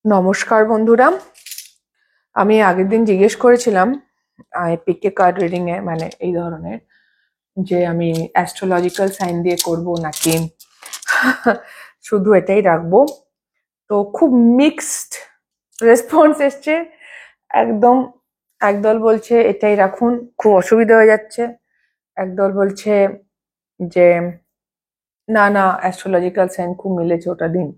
নমস্কার বন্ধুরা, আমি আগের দিন জিজ্ঞেস করেছিলাম পিকে কার্ড রিডিং এ মানে এই ধরনের যে আমি অ্যাস্ট্রোলজিক্যাল সাইন দিয়ে করব নাকি শুধু এটাই রাখবো। তো খুব মিক্সড রেসপন্স এসছে। একদম একদল বলছে এটাই রাখুন, খুব অসুবিধা হয়ে যাচ্ছে। একদল বলছে যে না না, অ্যাস্ট্রোলজিক্যাল সাইন খুব মিলেছে, ওটা দিন।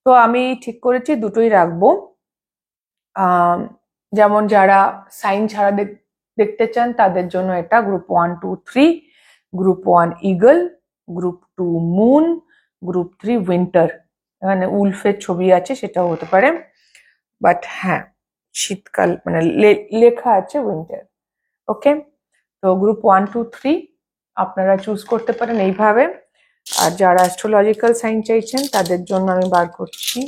তো আমি ঠিক করেছি দুটোই রাখবো। যেমন যারা সাইন ছাড়া দেখতে চান তাদের জন্য এটা group 1, 2, 3, group 1 eagle, group 2 moon, group 3 winter. এখানে উলফের ছবি আছে, সেটাও হতে পারে, বাট হ্যাঁ শীতকাল মানে লেখা আছে উইন্টার। ওকে, তো গ্রুপ 1, 2, 3 আপনারা চুজ করতে পারেন এইভাবে। আর যারা অ্যাস্ট্রোলজিক্যাল সাইন চাইছেন তাদের জন্য আমি বার করছি।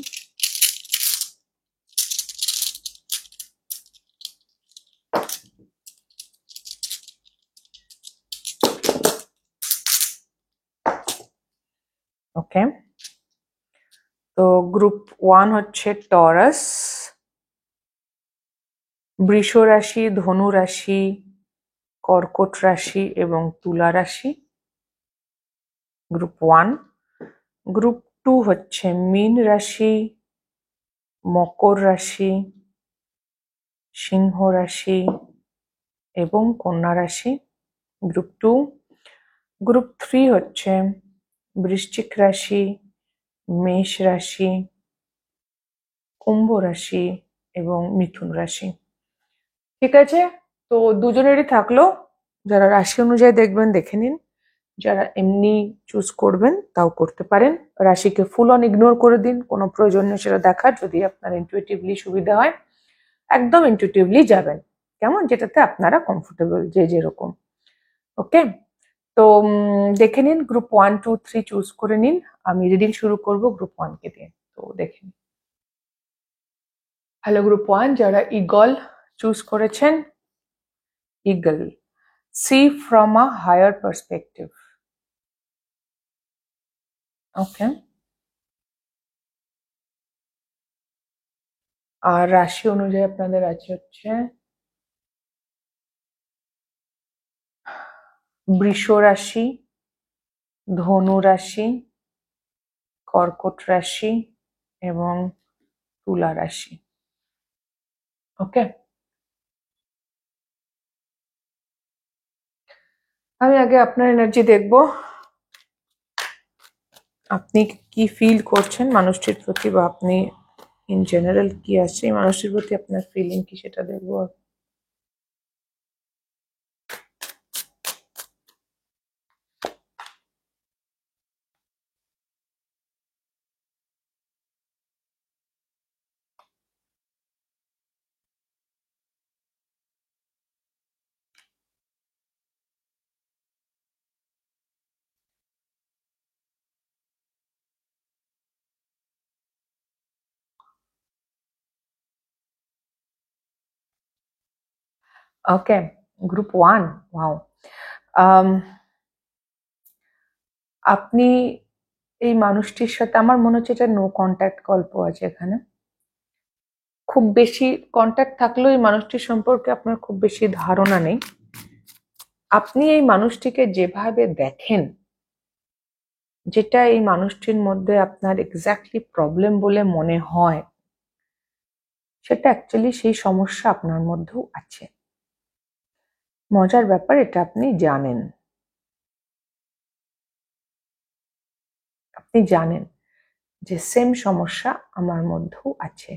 ওকে, তো গ্রুপ 1 হচ্ছে টরাস, বৃষ রাশি, ধনু রাশি, কর্কট রাশি এবং তুলা রাশি, গ্রুপ 1। গ্রুপ 2 হচ্ছে মীন রাশি, মকর রাশি, সিংহ রাশি এবং কন্যা রাশি, গ্রুপ 2। গ্রুপ 3 হচ্ছে বৃশ্চিক রাশি, মেষ রাশি, কুম্ভ রাশি এবং মিথুন রাশি। ঠিক আছে, তো দুজনেরই থাকলো। যারা রাশি অনুযায়ী দেখবেন দেখে নিন, যারা এমনি চুজ করবেন তাও করতে পারেন। রাশিকে ফুল অন ইগনোর করে দিন, কোনো প্রয়োজন নেই সেটা দেখার। যদি আপনার ইনটুইটিভলি সুবিধা হয় একদম ইনটুইটিভলি যাবেন, কেমন যেটাতে আপনারা কমফোর্টেবল, যে যেরকম। ওকে, তো দেখে নিন, গ্রুপ 1, 2, 3 চুজ করে নিন। আমি রিডিং শুরু করব গ্রুপ 1 কে দিয়ে, তো দেখে নিন। হ্যালো গ্রুপ 1, যারা ইগল চুজ করেছেন, eagle, see from a higher perspective. ওকে, আর রাশি অনুযায়ী আপনাদের আছে হচ্ছে বৃষ রাশি, ধনু রাশি, কর্কট রাশি এবং তুলা রাশি। ওকে, আমি আগে আপনার এনার্জি দেখব, আপনি কি ফিল করছেন মানুষটির প্রতি, বা আপনি ইন জেনারেল কি আছে এই মানুষটির প্রতি আপনার ফিলিং কি, সেটা দেখবো। ওকে, গ্রুপ 1, ওয়াও। আপনি এই মানুষটির সাথে, আমার মনে হচ্ছে এটা নো কন্ট্যাক্ট গল্প আছে এখানে। খুব বেশি কন্ট্যাক্ট থাকলেও এই মানুষটির সম্পর্কে আপনার খুব বেশি ধারণা নেই। আপনি এই মানুষটিকে যেভাবে দেখেন, যেটা এই মানুষটির মধ্যে আপনার এক্স্যাক্টলি প্রবলেম বলে মনে হয়, সেটা অ্যাকচুয়ালি সেই সমস্যা আপনার মধ্যেও আছে। মজার ব্যাপার, এটা আপনি জানেন। আপনি জানেন যে সেম সমস্যা আমার মধ্যেও আছে,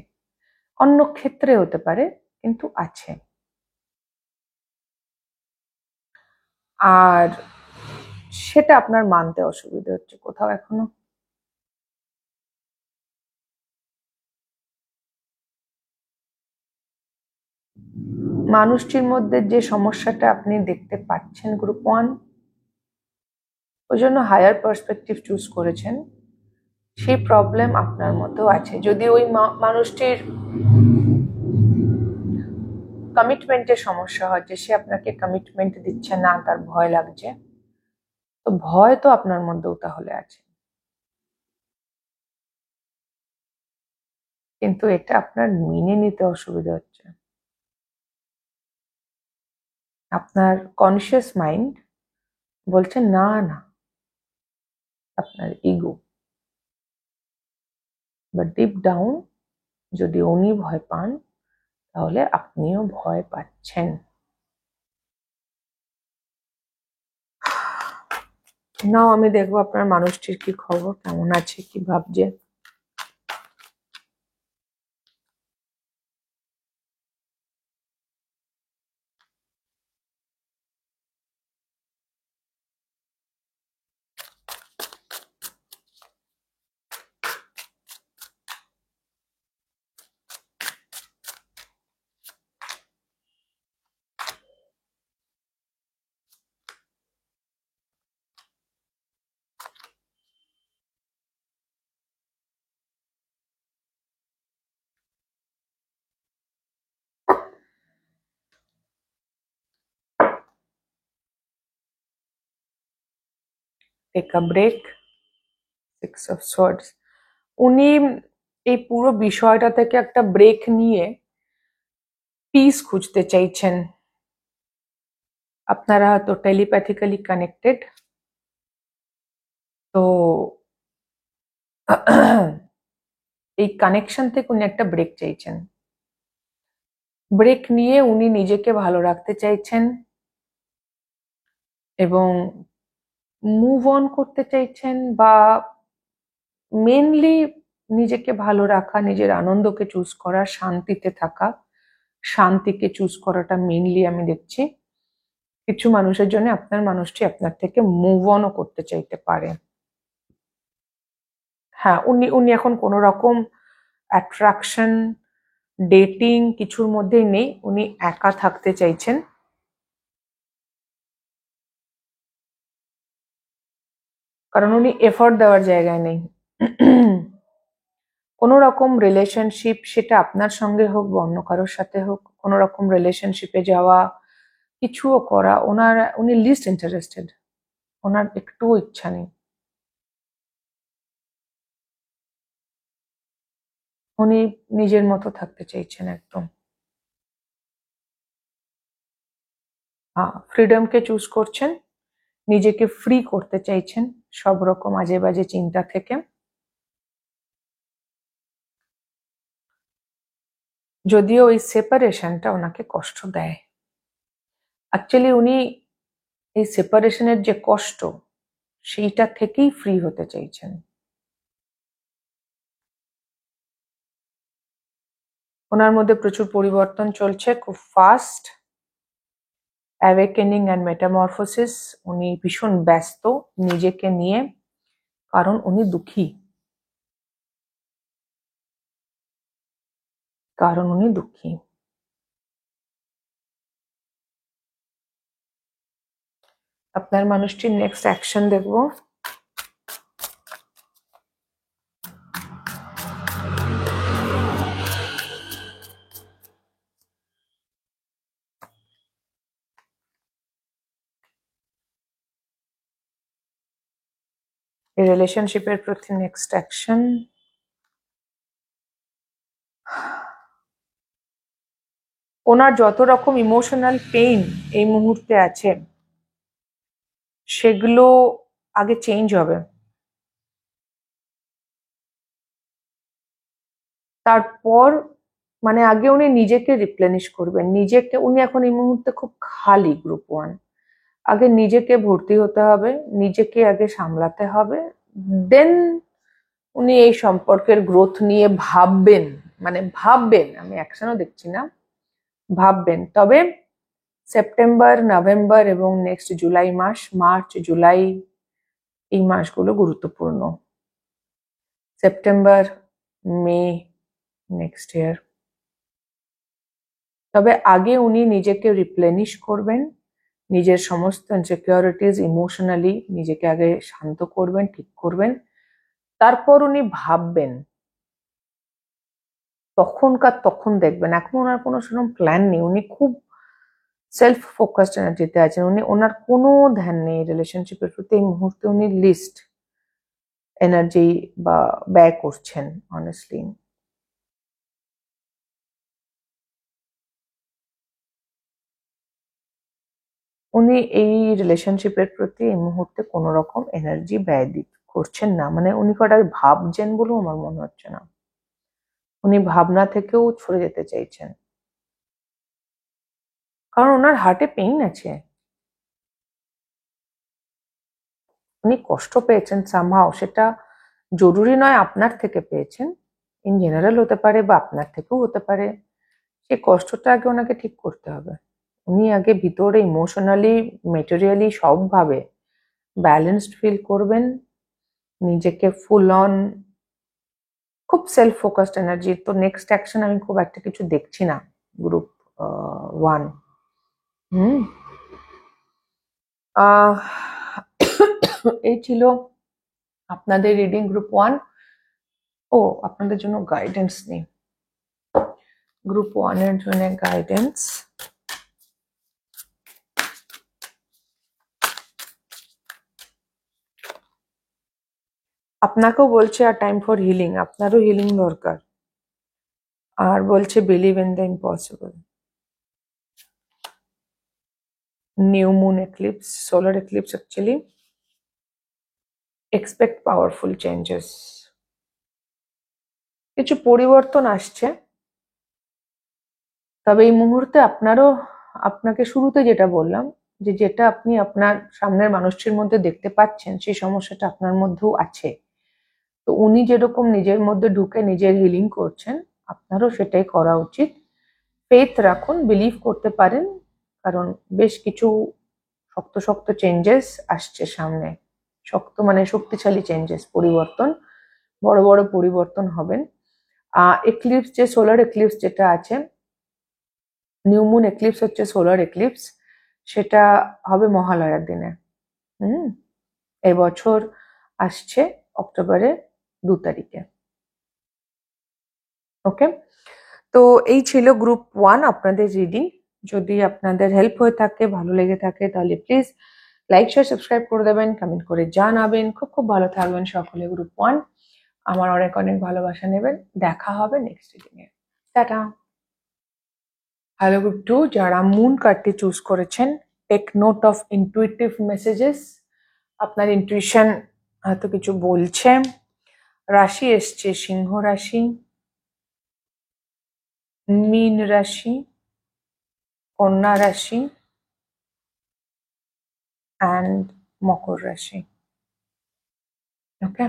অন্য ক্ষেত্রে হতে পারে কিন্তু আছে। আর সেটা আপনার মানতে অসুবিধা হচ্ছে কোথাও এখনো। মানুষটির মধ্যে যে সমস্যাটা আপনি দেখতে পাচ্ছেন গ্রুপ 1, ওই জন্য হায়ার পার্সপেক্টিভ চুজ করেছেন, সেই প্রবলেম আপনার মধ্যেও আছে। যদি ওই মানুষটির কমিটমেন্টের সমস্যা হয়, যে সে আপনাকে কমিটমেন্ট দিচ্ছে না, তার ভয় লাগছে, তো ভয় তো আপনার মধ্যেও তাহলে আছে। কিন্তু এটা আপনার মেনে নিতে অসুবিধা হচ্ছে। আপনার কনসিয়াস মাইন্ড বলছে না না, আপনার ইগো। বা ডিপ ডাউন যদি উনি ভয় পান, তাহলে আপনিও ভয় পাচ্ছেন। নাও আমি দেখবো আপনার মানুষটির কি খবর, কেমন আছে, কি ভাবছে। Take a break, 6 of swords. উনি এই পুরো বিষয়টা থেকে একটা ব্রেক নিয়ে পিস খুঁজতে চাইছেন। আপনারা হয়তো টেলিপ্যাথিক্যালি কানেক্টেড, তো এই কানেকশন থেকে উনি একটা ব্রেক চাইছেন। ব্রেক নিয়ে উনি নিজেকে ভালো রাখতে চাইছেন এবং মুভ অন করতে চাইছেন, বা মেনলি নিজেকে ভালো রাখা, নিজের আনন্দকে চুজ করা, শান্তিতে থাকা, শান্তিকে চুজ করাটা মেনলি আমি দেখছি। কিছু মানুষের জন্য আপনার মানুষটি আপনার থেকে মুভ অনও করতে চাইতে পারে। হ্যাঁ, উনি উনি এখন কোনো রকম অ্যাট্রাকশন, ডেটিং কিছুর মধ্যেই নেই। উনি একা থাকতে চাইছেন। কারণ উনি এফোর্ট দেওয়ার জায়গায় নেই। কোনো রকম রিলেশনশিপ, সেটা আপনার সঙ্গে হোক বা অন্য কারোর সাথে হোক, কোনো রকম রিলেশনশিপে যাওয়া, কিছুও করা উনি লিস্ট ইন্টারেস্টেড। ওনার একটুও ইচ্ছা নেই। উনি নিজের মতো থাকতে চাইছেন একদম। হ্যাঁ, ফ্রিডমকে চুজ করছেন, নিজেকে ফ্রি করতে চাইছেন সব রকম আজে বাজে চিন্তা থেকে। যদিও ওই সেপারেশনটা ওনাকে কষ্ট দেয়। অ্যাকচুয়ালি উনি এই সেপারেশনের যে কষ্ট, সেইটা থেকেই ফ্রি হতে চাইছেন। ওনার মধ্যে প্রচুর পরিবর্তন চলছে, খুব ফাস্ট অ্যাওয়েকেনিং অ্যান্ড মেটামরফোসিস। উনি ভীষণ ব্যস্ত নিজেকে নিয়ে, কারণ উনি দুঃখী। আপনার মানুষটির নেক্সট অ্যাকশন দেখবো। এই রিলেশনশিপের প্রতি নেক্সট অ্যাকশন। ওনার যত রকম ইমোশনাল পেইন এই মুহূর্তে আছে, সেগুলো আগে চেঞ্জ হবে। তারপর মানে আগে উনি নিজেকে রিপ্লেনিশ করবেন। নিজেকে, উনি এখন এই মুহূর্তে খুব খালি গ্রুপ 1। আগে নিজেকে ভর্তি হতে হবে, নিজেকে আগে সামলাতে হবে, দেন উনি এই সম্পর্কের গ্রোথ নিয়ে ভাববেন। মানে ভাববেন, আমি অ্যাকশনও দেখছি না, ভাববেন। তবে সেপ্টেম্বর, নভেম্বর এবং নেক্সট জুলাই মাস, মার্চ, জুলাই, এই মাসগুলো গুরুত্বপূর্ণ। সেপ্টেম্বর, মে নেক্সট ইয়ার। তবে আগে উনি নিজেকে রিপ্লেনিশ করবেন, নিজের সমস্ত ইনসিকিউরিটিজ ইমোশনালি নিজেকে আগে শান্ত করবেন, ঠিক করবেন। তারপর উনি ভাববেন, তখন দেখবেন। এখন ওনার কোনো সেরকম প্ল্যান নেই। উনি খুব সেলফ ফোকাসড এনার্জিতে আছেন। ওনার কোনো ধ্যান নেই রিলেশনশিপের প্রতি। এই মুহূর্তে উনি লিস্ট এনার্জি বা ব্যয় করছেন অনেস্টলি। উনি এই রিলেশনশিপের প্রতি এই মুহূর্তে কোনো রকম এনার্জি ব্যয় করছেন না, মানে উনি কটা ভাবছেন বলেও আমার মনে হচ্ছে না। উনি ভাবনা থেকেও সরে যেতে চাইছেন, কারণ ওনার হার্টে পেইন আছে। উনি কষ্ট পেয়েছেন সামহাও, সেটা জরুরি নয় আপনার থেকে পেয়েছেন, ইন জেনারেল হতে পারে বা আপনার থেকেও হতে পারে। সেই কষ্টটা আগে ওনাকে ঠিক করতে হবে। উনি আগে ভিতরে ইমোশনালি, মেটেরিয়ালি সবভাবে ব্যালেন্সড ফিল করবেন, নিজেকে ফুল অন, খুব সেলফ ফোকাসড এনার্জি। তো নেক্সট অ্যাকশন আমি খুব একটা কিছু দেখছি না গ্রুপ 1। আহ এই ছিল আপনাদের রিডিং গ্রুপ 1। ও, আপনাদের জন্য গাইডেন্স নেই, গ্রুপ 1 এর জন্য গাইডেন্স। আপনাকেও বলছে আর টাইম ফর হিলিং, আপনারও হিলিং দরকার। আর বলছে believe in the impossible. New moon eclipse, solar eclipse actually. Expect powerful changes, কিছু পরিবর্তন আসছে। তবে এই মুহূর্তে আপনাকে শুরুতে যেটা বললাম, যে যেটা আপনি আপনার সামনের মানুষটির মধ্যে দেখতে পাচ্ছেন সেই সমস্যাটা আপনার মধ্যেও আছে। তো উনি যেরকম নিজের মধ্যে ঢুকে নিজের হিলিং করছেন, আপনারও সেটাই করা উচিত। ফেথ রাখুন, বিলিভ করতে পারেন, কারণ বেশ কিছু শক্ত শক্ত চেঞ্জেস আসছে সামনে। শক্ত মানে শক্তিশালী চেঞ্জেস, পরিবর্তন, বড় বড় পরিবর্তন হবেন। এক্লিপস, যে সোলার এক্লিপস যেটা আছে, নিউ মুন এক্লিপস হচ্ছে সোলার এক্লিপস, সেটা হবে মহালয়ার দিনে। এবছর আসছে অক্টোবরের 2 তারিখে। ওকে, তো এই ছিল গ্রুপ 1 আপনাদের রিডিং। যদি আপনাদের হেল্প হয়ে থাকে, ভালো লেগে থাকে, তাহলে প্লিজ লাইক শেয়ার সাবস্ক্রাইব করে দেবেন, কমেন্ট করে জানাবেন। খুব খুব ভালো থাকবেন সকলে। গ্রুপ 1 আমার অনেক অনেক ভালোবাসা নেবেন। দেখা হবে নেক্সট রিডিং এ। টাটা। হ্যালো গ্রুপ 2, যারা মুন কার্ডটি চুজ করেছেন, take note of intuitive messages. আপনার ইনটুইশন হয়তো কিছু বলছে। রাশি এসছে সিংহ রাশি, মীন রাশি, কন্যা রাশি অ্যান্ড মকর রাশি। ওকে,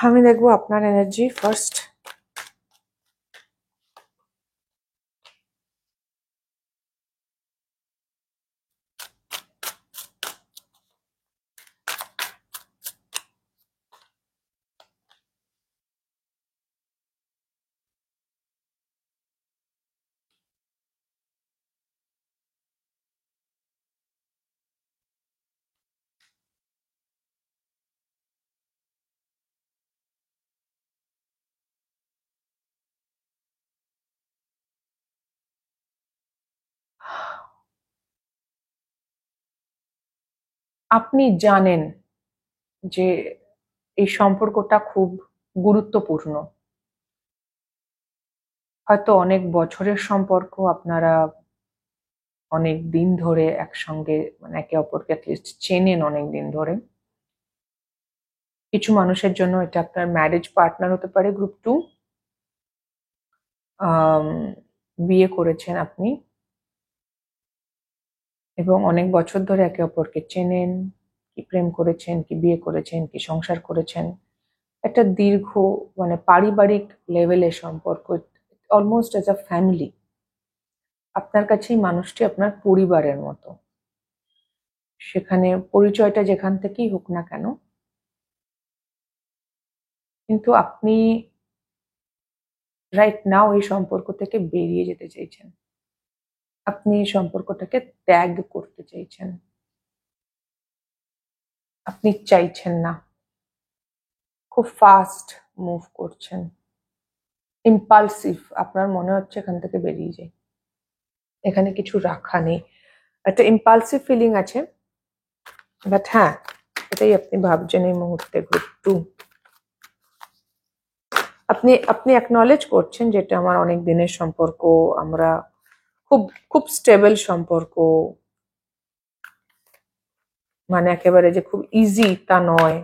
আমি দেখবো আপনার এনার্জি ফার্স্ট। আপনি জানেন যে এই সম্পর্কটা খুব গুরুত্বপূর্ণ। হয়তো অনেক বছরের সম্পর্ক, আপনারা অনেক দিন ধরে একসঙ্গে, মানে একে অপরকে অ্যাটলিস্ট চেনেন অনেক দিন ধরে। কিছু মানুষের জন্য এটা আপনার ম্যারেজ পার্টনার হতে পারে গ্রুপ 2। বিয়ে করেছেন আপনি এবং অনেক বছর ধরে একে অপরকে চেনেন, কি প্রেম করেছেন, কি বিয়ে করেছেন, কি সংসার করেছেন। একটা দীর্ঘ, মানে পারিবারিক লেভেলের সম্পর্ক, অলমোস্ট অ্যাজ আ ফ্যামিলি। আপনার কাছে এই মানুষটি আপনার পরিবারের মতো। সেখানে পরিচয়টা যেখান থেকেই হোক না কেন, কিন্তু আপনি রাইট নাও এই সম্পর্ক থেকে বেরিয়ে যেতে চাইছেন। আপনি এই সম্পর্কটাকে ত্যাগ করতে চাইছেন। আপনি চাইছেন না, খুব ফাস্ট মুভ করছেন, ইম্পালসিভ। আপনার মনে হচ্ছে এখান থেকে বেরিয়ে যাই, এখানে কিছু রাখা নেই। একটা ইম্পালসিভ ফিলিং আছে, বাট হ্যাঁ, এটাই আপনি ভাবছেন এই মুহূর্তে গ্রুপ 2। আপনি অ্যাকনলেজ করছেন যেটা আমার অনেক দিনের সম্পর্ক, আমরা খুব খুব স্টেবল সম্পর্ক, মানে একেবারে যে খুব ইজি তা নয়,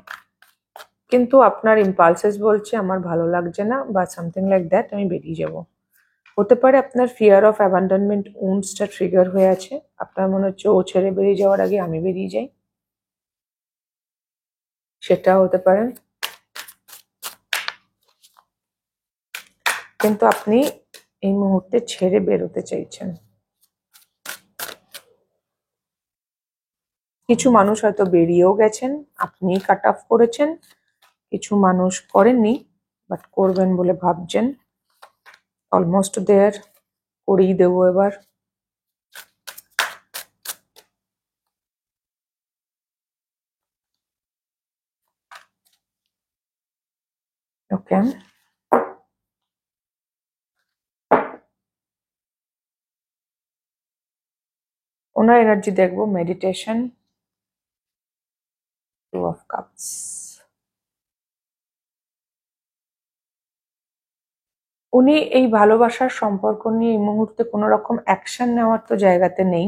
কিন্তু আপনার ইম্পালসেস বলছে আমার ভালো লাগছে না বা সামথিং লাইক দ্যাট, আমি বেরিয়ে যাব। হতে পারে আপনার ফিয়ার অফ অ্যাবান্ডনমেন্ট উন্ডসটা ট্রিগার হয়ে আছে, আপনার মনে হচ্ছে ও ছেড়ে বেরিয়ে যাওয়ার আগে আমি বেরিয়ে যাই, সেটা হতে পারে। কিন্তু আপনি এই মুহূর্তে ছেড়ে বেরোতে চাইছেন। কিছু মানুষ হয়তো বেরিয়েও গেছেন, আপনি কাট অফ করেছেন, কিছু মানুষ করেননি বাট করবেন বলে ভাবছেন। অলমোস্ট দেয়ার, করেই দেবো এবার। ওকে, ওনার এনার্জি দেখবো। Meditation, two of cups. উনি এই ভালোবাসার সম্পর্ক নিয়ে এই মুহূর্তে কোনো রকম অ্যাকশন নেওয়ার তো জায়গাতে নেই,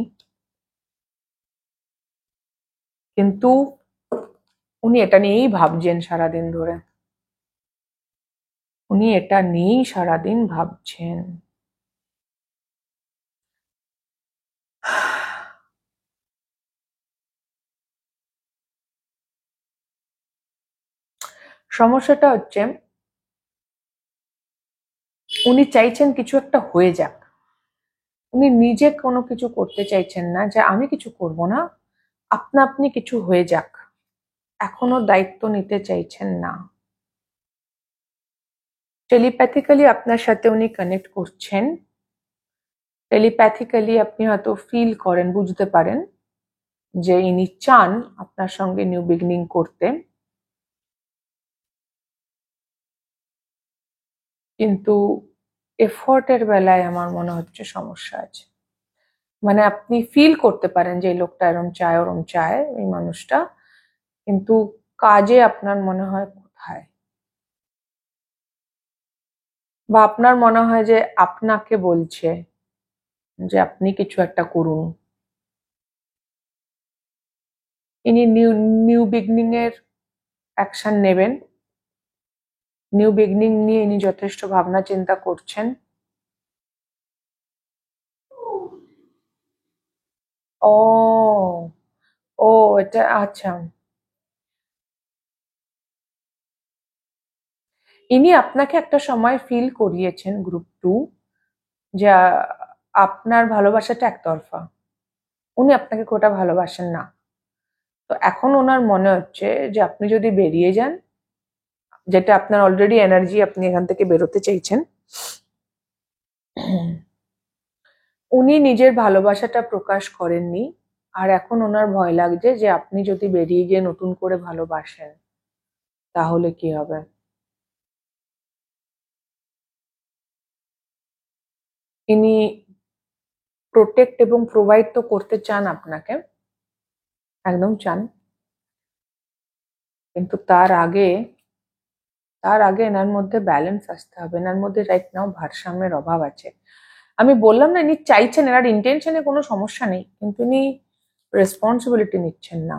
কিন্তু উনি এটা নিয়েই ভাবছেন সারাদিন ধরে, উনি এটা নিয়েই সারাদিন ভাবছেন। সমস্যাটা হচ্ছে উনি চাইছেন কিছু একটা হয়ে যাক, উনি নিজে কোনো কিছু করতে চাইছেন না যে আমি কিছু করব না, আপনা আপনি কিছু হয়ে যাক, এখনো দায়িত্ব নিতে চাইছেন না। টেলিপ্যাথিক্যালি আপনার সাথে উনি কানেক্ট করছেন, টেলিপ্যাথিক্যালি আপনি হয়তো ফিল করেন, বুঝতে পারেন যে ইনি চান আপনার সঙ্গে নিউ বিগিনিং করতে, কিন্তু এফোর্টের বেলায় আমার মনে হচ্ছে সমস্যা আছে। মানে আপনি ফিল করতে পারেন যে এই লোকটা এরম চায় ওরম চায় এই মানুষটা, কিন্তু কাজে আপনার মনে হয় কোথায়, বা আপনার মনে হয় যে আপনাকে বলছে যে আপনি কিছু একটা করুন। ইনি নিউ নিউ বিগনিং এর অ্যাকশন নেবেন, নিউ বিগনিং নিয়ে ইনি যথেষ্ট ভাবনা চিন্তা করছেন। ও, ও এটা আচ্ছা, ইনি আপনাকে একটা সময় ফিল করিয়েছেন গ্রুপ 2 যা আপনার ভালোবাসাটা একতরফা, উনি আপনাকে কোটা ভালোবাসেন না। তো এখন ওনার মনে হচ্ছে যে আপনি যদি বেরিয়ে যান, যেটা আপনার অলরেডি এনার্জি, আপনি এখান থেকে বেরোতে চাইছেন, উনি নিজের ভালোবাসাটা প্রকাশ করেননি, আর এখন ওনার ভয় লাগছে যে আপনি যদি বেরিয়ে গিয়ে নতুন করে ভালোবাসেন তাহলে কি হবে। ইনি প্রোটেক্ট এবং প্রোভাইড তো করতে চান আপনাকে, একদম চান, কিন্তু তার আগে এনার মধ্যে ব্যালেন্স আসতে হবে, এনার মধ্যে রাইট নাও ভারসাম্যের অভাব আছে। আমি বললাম না ইনি চাইছেন, এনার ইন্টেনশনে কোনো সমস্যা নেই, কিন্তু ইনি রেসপন্সিবিলিটি নিচ্ছেন না।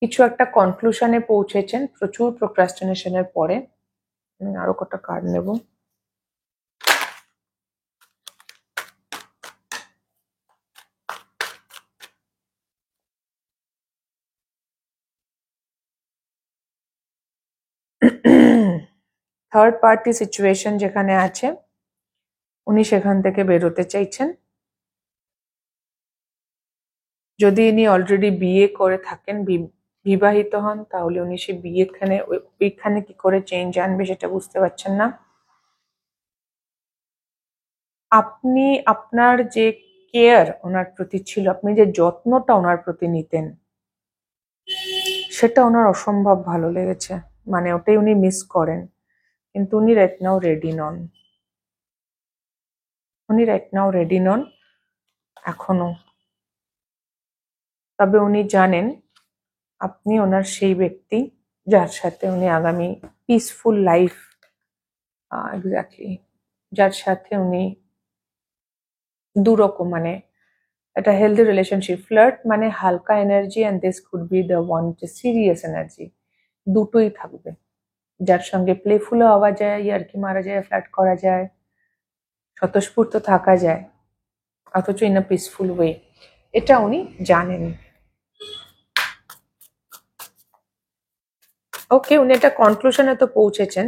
কিছু একটা কনক্লুশনে পৌঁছেছেন প্রচুর প্রোক্রাস্টিনেশনের পরে। আমি আরো কটা কার্ড নেব। থার্ড পার্টি সিচুয়েশন যেখানে আছে উনি সেখান থেকে বেরোতে চাইছেন। যদি ইনি অলরেডি বিয়ে করে থাকেন, বিবাহিত হন, তাহলে উনি সেই বিয়েখানে ওইখানে কি করে চেঞ্জ আনবে সেটা বুঝতে পারছেন না। আপনি আপনার যে কেয়ার ওনার প্রতি ছিল, আপনি যে যত্নটা ওনার প্রতি নিতেন, সেটা ওনার অসম্ভব ভালো লেগেছে, মানে ওটাই উনি মিস করেন, কিন্তু উনি রাইট নাও রেডি নন, উনি রাইট নাও রেডি নন এখনো। তবে উনি জানেন আপনি ওনার সেই ব্যক্তি যার সাথে উনি আগামী পিসফুল লাইফ, এক্স্যাক্টলি, যার সাথে উনি দুরকম মানে একটা হেলদি রিলেশনশিপ। ফ্লার্ট মানে হালকা energy, and this could be the one serious energy, দুটোই থাকবে। যার সঙ্গে প্লেফুলও হওয়া যায়, ইয়ার্কি মারা যায়, ফ্লার্ট করা যায়, স্বতঃস্ফূর্ত থাকা যায়, অথচ ইন আ পিসফুল ওয়ে, এটা উনি জানেন। ওকে, উনি একটা কনক্লুশনে তো পৌঁছেছেন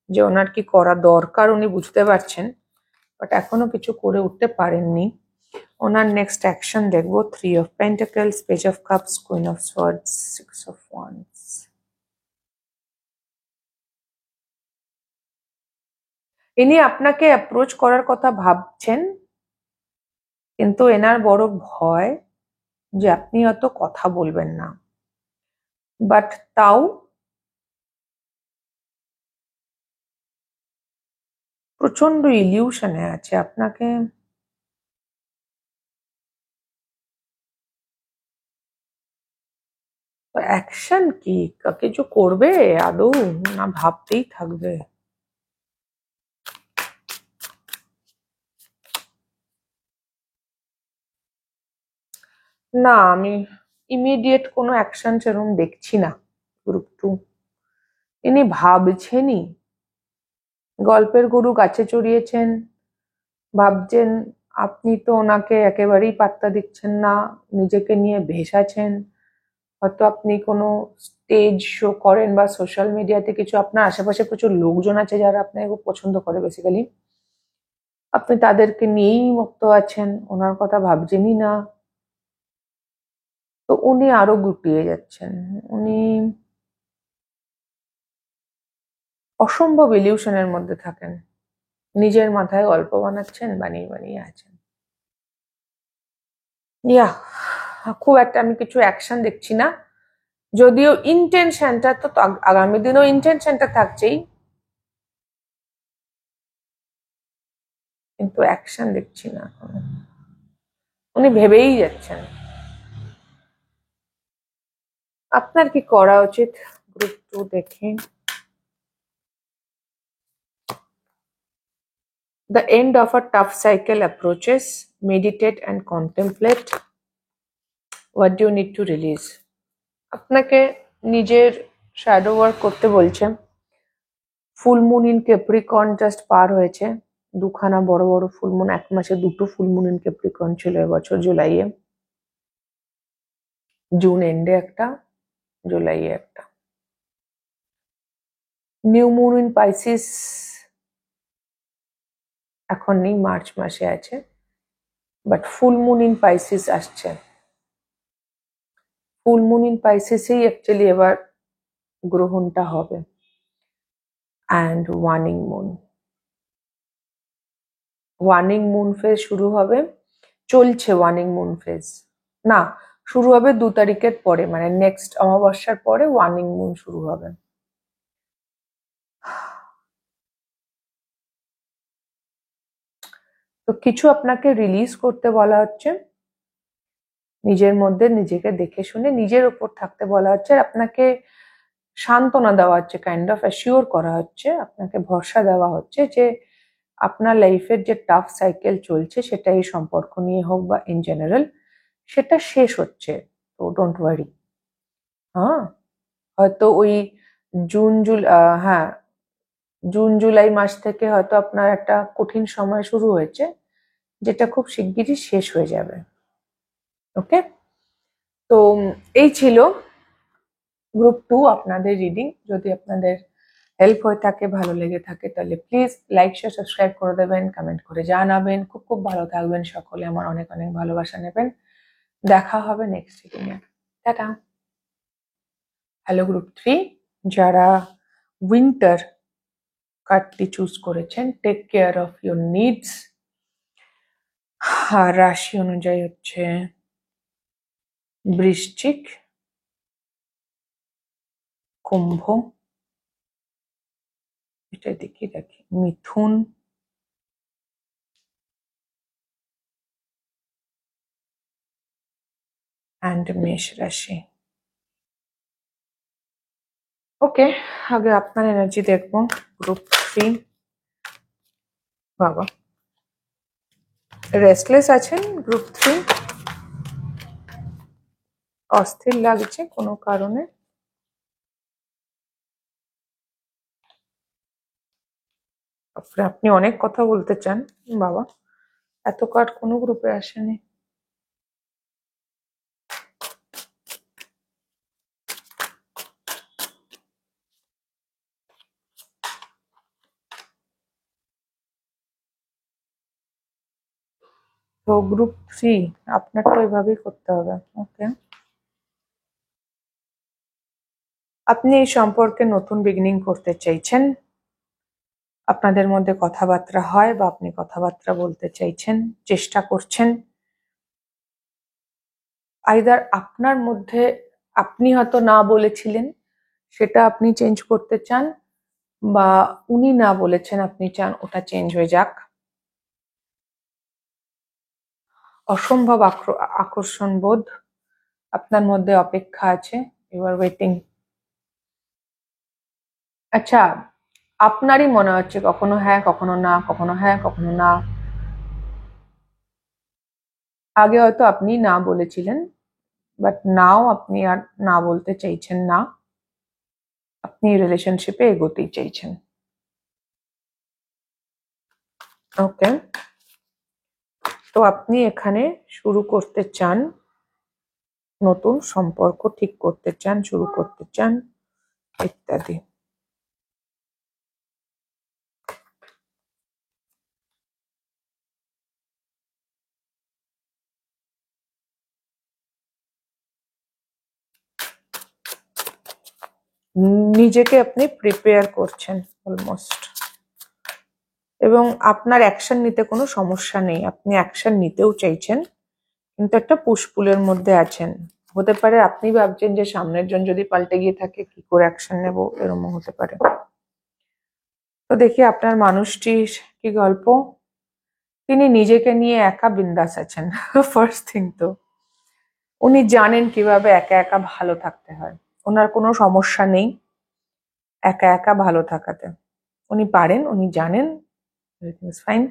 যে ওনার কি করা দরকার উনি বুঝতে পারছেন, বাট এখনো কিছু করে উঠতে পারেননি। ওনার নেক্সট অ্যাকশন দেখবো 3 of Pentacles, Page of Cups, Queen of Swords, 6 of Wands। ইনি আপনাকে অ্যাপ্রোচ করার কথা ভাবছেন, কিন্তু এনার বড় ভয় যে আপনি অত কথা বলবেন না, বাট তাও প্রচন্ড ইলিউশনে আছে আপনাকে। অ্যাকশন কি, কিছু করবে আদৌ, না ভাবতেই থাকবে? না, আমি ইমিডিয়েট কোনো অ্যাকশন সেরকম দেখছি না গ্রুপ 2। ইনি ভাবছেনই, গল্পের গরু গাছে চড়িয়েছেন, ভাবছেন। আপনি তো ওনাকে একেবারেই পাত্তা দিচ্ছেন না, নিজেকে নিয়ে ভেসাছেন। হয়তো আপনি কোনো স্টেজ শো করেন বা সোশ্যাল মিডিয়াতে কিছু, আপনার আশেপাশে প্রচুর লোকজন আছে যারা আপনাকে খুব পছন্দ করে বেসিক্যালি, আপনি তাদেরকে নিয়েই মুক্ত আছেন, ওনার কথা ভাবছেনই না। তো উনি আরো গুটিয়ে যাচ্ছেন, উনি অসম্ভব ইলিউশনের মধ্যে থাকেন, নিজের মাথায় গল্প বানাচ্ছেন, বানিয়ে বানিয়ে আছেন। ইয়া, খুব একটা আমি কিছু অ্যাকশন দেখছি না, যদিও ইন্টেনশনটা তো আগামী দিনও ইন্টেনশনটা থাকছেই, কিন্তু অ্যাকশন দেখছি না। উনি ভেবেই যাচ্ছেন। আপনার কি করা উচিত গ্রুপ 2 দেখে? The end of a tough cycle approaches. Meditate and contemplate. What do you need to release? আপনাকে নিজের শ্যাডো ওয়ার্ক করতে বলছে। Full moon in Capricorn just পার হয়েছে, দুখানা বড় বড় ফুল মুন, এক মাসে দুটো ফুল মুন ইন ক্যাপ্রিকর্ন ছিল এবছর জুলাইয়ে, জুন এন্ডে একটা, জুলাইয়ে একটা। নিউ মুন ইন পাইসিস এখন নেই, মার্চ মাসে আছে, but full moon in Pisces আসছে। ফুল মুন ইন পাইসিসেই অ্যাকচুয়ালি এবার গ্রহণটা হবে। অ্যান্ড ওয়ার্নিং মুন ফেজ শুরু হবে, চলছে ওয়ার্নিং মুন ফেজ, না শুরু হবে 2 তারিখের পরে, মানে নেক্সট অমাবস্যার পরে ওয়ার্নিং মুন শুরু হবে। তো কিছু আপনাকে রিলিজ করতে বলা হচ্ছে, নিজের মধ্যে নিজেকে দেখে শুনে নিজের উপর থাকতে বলা হচ্ছে, আর আপনাকে সান্ত্বনা দেওয়া হচ্ছে, কাইন্ড অফ অ্যাসিওর করা হচ্ছে, আপনাকে ভরসা দেওয়া হচ্ছে যে আপনার লাইফের যে টাফ সাইকেল চলছে, সেটা এই সম্পর্ক নিয়ে হোক বা ইন জেনারেল, সেটা শেষ হচ্ছে। তো ডোন্ট ওয়ারি। হ্যাঁ, হয়তো ওই হ্যাঁ, জুন জুলাই মাস থেকে হয়তো আপনার একটা কঠিন সময় শুরু হয়েছে, যেটা খুব শিগগিরই শেষ হয়ে যাবে। ওকে, তো এই ছিল গ্রুপ 2 আপনাদের রিডিং। যদি আপনাদের হেল্প হয়ে থাকে, ভালো লেগে থাকে, তাহলে প্লিজ লাইক শেয়ার সাবস্ক্রাইব করে দেবেন, কমেন্ট করে জানাবেন। খুব খুব ভালো থাকবেন সকলে, আমার অনেক অনেক ভালোবাসা নেবেন। দেখা হবে নেক্সট রিডিংয়ে। টাটা। হ্যালো গ্রুপ 3, যারা উইন্টার কার্ডটি চুজ করেছেন, take care of your needs. আর রাশি অনুযায়ী হচ্ছে বৃশ্চিক, কুম্ভ, এটা দেখি মিথুন, অ্যান্ড মেষ রাশি। ওকে, আগে আপনার এনার্জি দেখবো গ্রুপ 3। বাবা, রেস্টলেস আছেন গ্রুপ 3? অস্থির লাগছে কোনো কারণে। আপনি অনেক কথা বলতে চান। বাবা, এত কার্ড কোনো গ্রুপে আসেনি। তো গ্রুপ 3 আপনারটা ওইভাবেই করতে হবে। ওকে, আপনি এই সম্পর্কে নতুন বিগিনিং করতে চাইছেন। আপনাদের মধ্যে কথাবার্তা হয় বা আপনি কথাবার্তা বলতে চাইছেন, চেষ্টা করছেন। আইদার আপনার মধ্যে আপনি হয়তো না বলেছিলেন, সেটা আপনি চেঞ্জ করতে চান, বা উনি না বলেছেন, আপনি চান ওটা চেঞ্জ হয়ে যাক। অসম্ভব আকর্ষণ বোধ আপনার মধ্যে অপেক্ষা আছে। You are waiting. আচ্ছা, আপনারই মনে হচ্ছে কখনো হ্যাঁ কখনো না, কখনো হ্যাঁ কখনো না। আগে হয়তো আপনি না বলেছিলেন, বাট নাও আপনি আর না বলতে চাইছেন না। আপনি রিলেশনশিপে এগোতেই চাইছেন। ওকে, তো আপনি এখানে শুরু করতে চান, নতুন সম্পর্ক ঠিক করতে চান, শুরু করতে চান, ইত্যাদি। নিজেকে আপনি প্রিপেয়ার করছেন অলমোস্ট, এবং আপনার অ্যাকশন নিতে কোনো সমস্যা নেই। আপনি অ্যাকশন নিতেও চাইছেন, কিন্তু একটা পুশপুলের মধ্যে আছেন। হতে পারে আপনি ভাবছেন যে সামনের জন যদি পাল্টে গিয়ে থাকে কি করে অ্যাকশন নেব, এরকম হতে পারে। তো দেখি আপনার মানুষটির কি গল্প। তিনি নিজেকে নিয়ে একা বিন্দাস আছেন। ফার্স্ট থিং তো উনি জানেন কিভাবে একা একা ভালো থাকতে হয়। ওনার কোনো সমস্যা নেই একা একা ভালো থাকাতে। উনি পারেন, উনি জানেন, এভরিথিং ইজ ফাইন।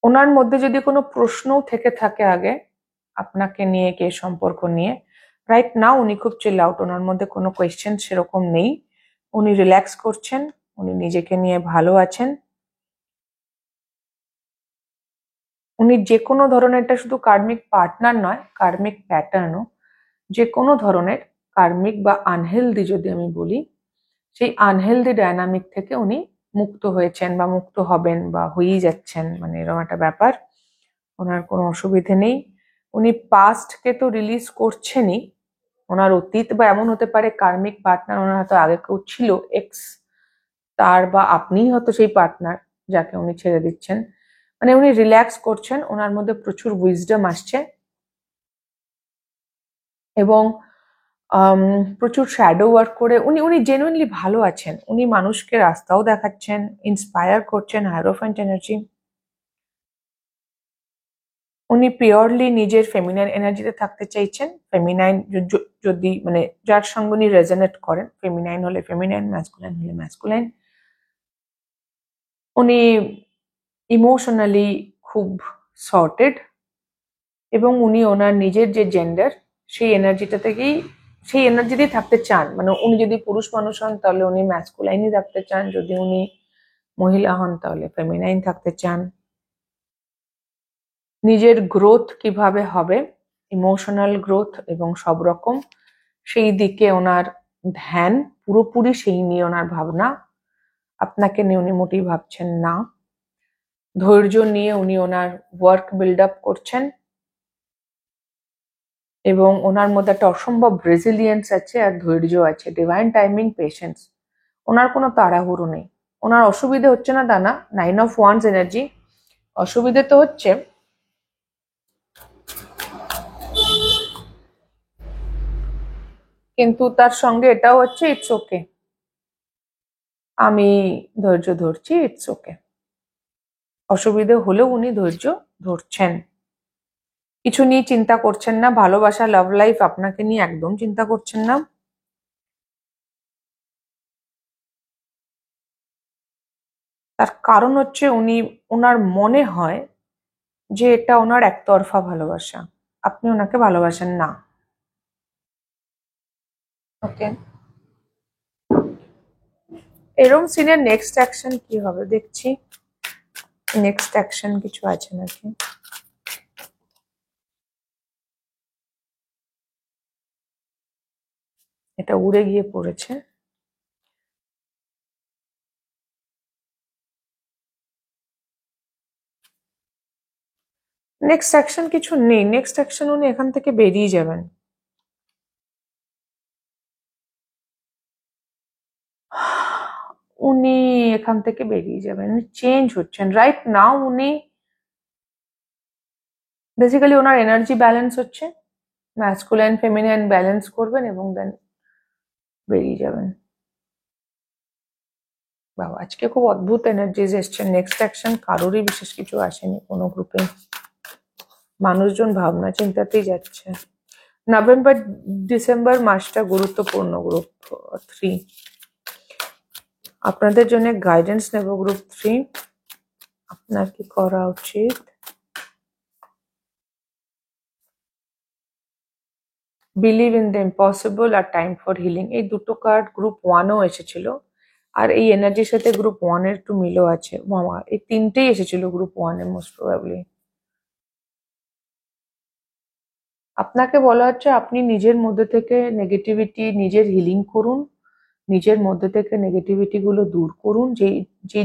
ওনার মধ্যে যদি কোনো প্রশ্নও থেকে থাকে আগে আপনাকে নিয়ে, কে সম্পর্ক নিয়ে, রাইট নাও উনি খুব চিল আউট। ওনার মধ্যে কোনো কোয়েশ্চেন সেরকম নেই। উনি রিল্যাক্স করছেন, উনি নিজেকে নিয়ে ভালো আছেন। উনি যে কোনো ধরনের, এটা শুধু কার্মিক পার্টনার নয়, কার্মিক প্যাটার্নও, যে কোনো ধরনের কার্মিক বা আনহেলদি যদি আমি বলি, সেই আনহেলদি ডায়নামিক থেকে উনি মুক্ত হয়েছেন বা মুক্ত হবেন বা হয়েই যাচ্ছেন, মানে এরকম একটা ব্যাপার। ওনার কোনো অসুবিধে নেই। উনি পাস্টকে তো রিলিজ করছেনই, ওনার অতীত, বা এমন হতে পারে কার্মিক পার্টনার ওনার হয়তো আগে কেউ ছিল, এক্স, তার বা আপনিই হয়তো সেই পার্টনার যাকে উনি ছেড়ে দিচ্ছেন। মানে উনি রিল্যাক্স করছেন, ওনার মধ্যে প্রচুর উইজডম আসছে, এবং প্রচুর শ্যাডো ওয়ার্ক করে উনি জেনুইনলি ভালো আছেন। উনি মানুষকে রাস্তাও দেখাচ্ছেন, ইন্সপায়ার করছেন, হায়ারোফ্যান্ট এনার্জি। উনি পিওরলি নিজের ফেমিনাইন এনার্জিতে থাকতে চাইছেন। ফেমিনাইন যদি মানে যার সঙ্গে উনি রেজনেট করেন, ফেমিনাইন হলে ফেমিনাইন, ম্যাসকুলাইন হলে ম্যাসকুলাইন। উনি ইমোশনালি খুব সর্টেড, এবং উনি ওনার নিজের যে জেন্ডার সেই এনার্জিটা থেকেই, সেই এনার্জিতেই থাকতে চান। মানে উনি যদি পুরুষ মানুষ হন তাহলে উনি ম্যাসকুলাইনই থাকতে চান, যদি উনি মহিলা হন তাহলে ফেমিনাইন থাকতে চান। নিজের গ্রোথ কিভাবে হবে, ইমোশনাল গ্রোথ এবং সব রকম, সেই দিকে ওনার ধ্যান পুরোপুরি, সেই নিয়ে ওনার ভাবনা। আপনাকে নিয়ে উনি মোটেই ভাবছেন না। ধৈর্য নিয়ে উনি ওনার ওয়ার্ক বিল্ড আপ করছেন, এবং ওনার মধ্যে একটা অসম্ভব রেজিলিয়েন্স আছে আর ধৈর্য আছে, ডিভাইন টাইমিং, পেশেন্স। ওনার কোনো তাড়াহুড়ো নেই। ওনার অসুবিধে হচ্ছে না তা না, 9 অফ ওয়ান্ডস এনার্জি। অসুবিধে তো হচ্ছে, কিন্তু তার সঙ্গে এটাও হচ্ছে ইটস ওকে, আমি ধৈর্য ধরছি, ইটস ওকে। অসুবিধে হলেও উনি ধৈর্য ধরছেন, কিছু নিয়ে চিন্তা করছেন না। ভালোবাসা, লাভ লাইফ, আপনাকে নিয়ে একদম চিন্তা করছেন না। তার কারণ হচ্ছে উনি, ওনার মনে হয় যে এটা ওনার একতরফা ভালোবাসা, আপনি ওনাকে ভালোবাসেন না। ওকে, এরম সিনের নেক্সট অ্যাকশন কি হবে দেখছি। নেক্সট অ্যাকশন কিছু আছে নাকি? এটা উড়ে গিয়ে পড়েছে। নেক্সট অ্যাকশন কিছু নেই। নেক্সট অ্যাকশন উনি এখান থেকে বেরিয়ে যাবেন। উনি এখান থেকে বেরিয়ে যাবেন, উনি চেঞ্জ হচ্ছেন রাইট নাও। উনি বেসিক্যালি ওনার এনার্জি ব্যালেন্স হচ্ছে, ম্যাসকুলাইন ফেমিনাইন ব্যালেন্স করবেন এবং দেন বেরিয়ে যাবেন। বাবা, আজকে খুব অদ্ভুত এনার্জিজ এসছে। নেক্সট অ্যাকশন কারোরই বিশেষ কিছু আসেনি কোনো গ্রুপে। মানুষজন ভাবনা চিন্তাতেই যাচ্ছে। নভেম্বর ডিসেম্বর মাসটা গুরুত্বপূর্ণ গ্রুপ 3। আপনাদের জন্য গাইডেন্স নেব গ্রুপ 3। আপনার কি করা উচিত? বিলিভ ইন দ্য ইম্পসিবল আর টাইম ফর হিলিং, এই দুটো কার্ড গ্রুপ 1ও এসেছিল, আর এই এনার্জির সাথে গ্রুপ 1 এর একটু মিলও আছে। মামা, এই তিনটেই এসেছিল গ্রুপ 1 এ মোস্ট প্রবাবলি। আপনাকে বলা হচ্ছে আপনি নিজের মধ্যে থেকে নেগেটিভিটি, নিজের হিলিং করুন, নিজের মধ্যে থেকে নেগেটিভিটি গুলো দূর করুন। যে যে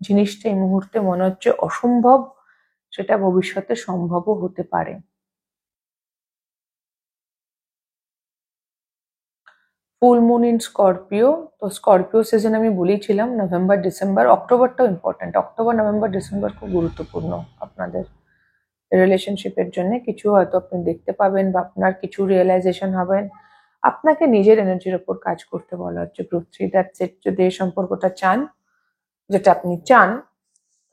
জিনিসটা এই মুহূর্তে মনে হচ্ছে অসম্ভব, সেটা ভবিষ্যতে সম্ভবও হতে পারে। ফুল মুন ইন স্করপিও, তো স্করপিও সিজন আমি বলেছিলাম নভেম্বর ডিসেম্বর, অক্টোবরটাও ইম্পর্টেন্ট। অক্টোবর নভেম্বর ডিসেম্বর খুব গুরুত্বপূর্ণ আপনাদের রিলেশনশিপের জন্য। কিছু হয়তো আপনি দেখতে পাবেন বা আপনার কিছু রিয়েলাইজেশন হবেন। আপনাকে নিজের এনার্জির ওপর কাজ করতে বলা হচ্ছে গ্রুপ 3। That's it. যদি এই সম্পর্কটা চান, যেটা আপনি চান,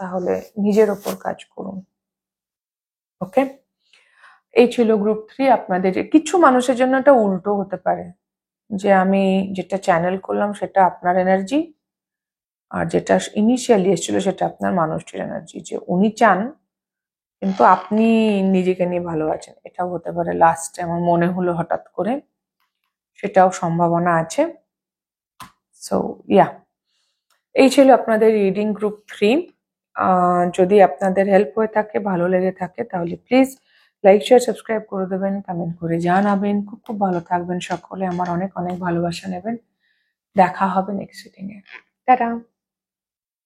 তাহলে নিজের ওপর কাজ করুন। ওকে, এই ছিল গ্রুপ 3 আপনাদের। কিছু মানুষের জন্য এটা উল্টো হতে পারে, যে আমি যেটা চ্যানেল করলাম সেটা আপনার এনার্জি, আর যেটা ইনিশিয়ালি এসেছিল সেটা আপনার মানুষটির এনার্জি। যে উনি চান কিন্তু আপনি নিজেকে নিয়ে ভালো আছেন, এটাও হতে পারে। লাস্টে আমার মনে হলো হঠাৎ করে, সেটাও সম্ভাবনা আছে। সো ইয়া, এই ছিল আপনাদের রিডিং গ্রুপ 3। যদি আপনাদের হেল্প হয়ে থাকে, ভালো লেগে থাকে, তাহলে প্লিজ লাইক শেয়ার সাবস্ক্রাইব করে দেবেন, কমেন্ট করে জানাবেন। খুব খুব ভালো থাকবেন সকলে, আমার অনেক অনেক ভালোবাসা নেবেন। দেখা হবে নেক্সট রিডিং এ। টাটা।